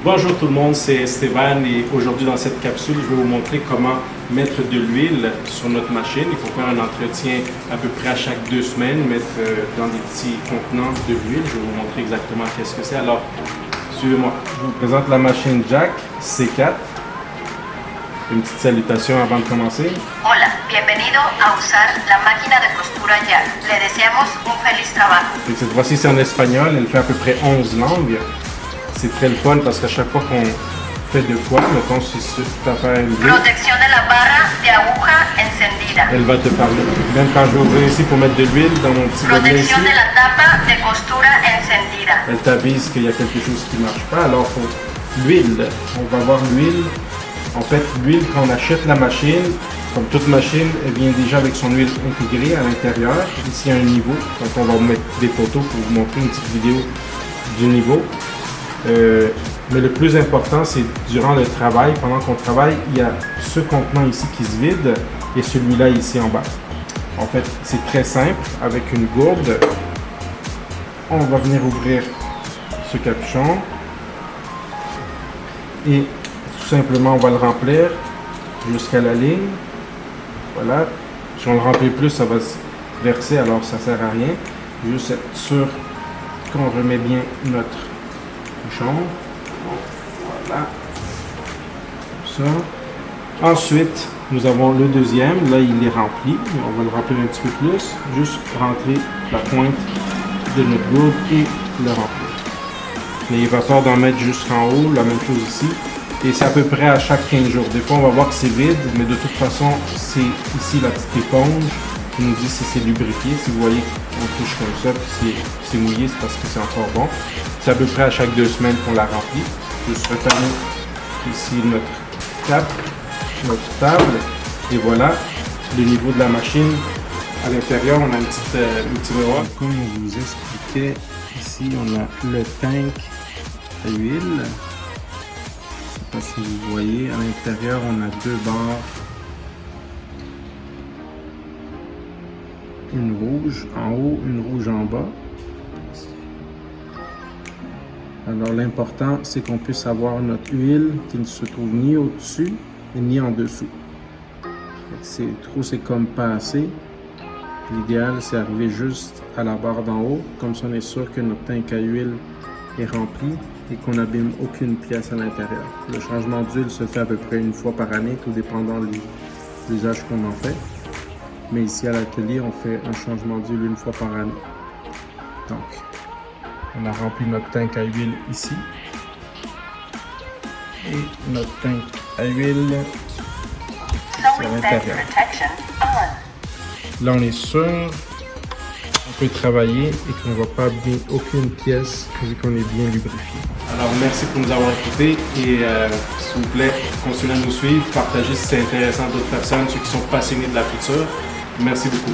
Bonjour tout le monde, c'est Stéphane et aujourd'hui dans cette capsule, je vais vous montrer comment mettre de l'huile sur notre machine. Il faut faire un entretien à peu près à chaque 2 semaines, mettre dans des petits contenants de l'huile. Je vais vous montrer exactement qu'est-ce que c'est. Alors, suivez-moi. Je vous présente la machine Jack C4. Une petite salutation avant de commencer. Hola, bienvenido a usar la máquina de costura Jack. Le deseamos un feliz trabajo. Et cette fois-ci, c'est en espagnol. Elle fait à peu près 11 langues. C'est très le fun parce qu'à chaque fois qu'on fait de quoi, mettons si tu as fait une vidéo, Protección de la barra de aguja encendida. elle va te parler. Même quand je vais ouvrir ici pour mettre de l'huile dans mon petit gobelet ici, Protección de la tapa de costura encendida. elle t'avise qu'il y a quelque chose qui ne marche pas. Alors, pour l'huile, on va voir l'huile. En fait, l'huile, quand on achète la machine, comme toute machine, elle vient déjà avec son huile intégrée à l'intérieur. Ici, il y a un niveau. Donc, on va vous mettre des photos pour vous montrer une petite vidéo du niveau. Mais le plus important, c'est durant le travail, pendant qu'on travaille, il y a ce contenant ici qui se vide et celui-là ici en bas. En fait, c'est très simple. Avec une gourde, on va venir ouvrir ce capuchon et tout simplement, on va le remplir jusqu'à la ligne. Voilà. Si on le remplit plus, ça va se verser, alors ça ne sert à rien. Juste être sûr qu'on remet bien notre bouchon. Voilà. Comme ça. Ensuite, nous avons le deuxième. Là, il est rempli. On va le remplir un petit peu plus. Juste rentrer la pointe de notre gourde et le remplir. N'ayez pas peur d'en mettre jusqu'en haut. La même chose ici. Et c'est à peu près à chaque 15 jours. Des fois, on va voir que c'est vide, mais de toute façon, c'est ici la petite éponge qui nous dit si c'est lubrifié. Si vous voyez qu'on touche comme ça, puis c'est mouillé, c'est parce que c'est encore bon. C'est à peu près à chaque 2 semaines qu'on la remplit. Juste refermer ici notre cap, notre table. Et voilà, le niveau de la machine. À l'intérieur, on a un petit miroir. Comme on vous expliquait, ici, on a le tank à huile. Je ne sais pas si vous voyez, à l'intérieur on a 2 barres, une rouge en haut, une rouge en bas. Alors l'important c'est qu'on puisse avoir notre huile qui ne se trouve ni au-dessus ni en dessous. C'est trop, c'est comme pas assez. L'idéal c'est arriver juste à la barre d'en haut, comme ça on est sûr que notre tank à huile est rempli et qu'on n'abîme aucune pièce à l'intérieur. Le changement d'huile se fait à peu près 1 fois par année, tout dépendant de l'usage qu'on en fait. Mais ici à l'atelier, on fait un changement d'huile 1 fois par année. Donc, on a rempli notre tank à huile ici. Et notre tank à huile sur l'intérieur. Là, on est sûr qu'on peut travailler et qu'on ne va pas abîmer aucune pièce vu qu'on est bien lubrifié. Alors merci pour nous avoir écoutés et s'il vous plaît, continuez à nous suivre, partagez si c'est intéressant à d'autres personnes, ceux qui sont passionnés de la couture. Merci beaucoup.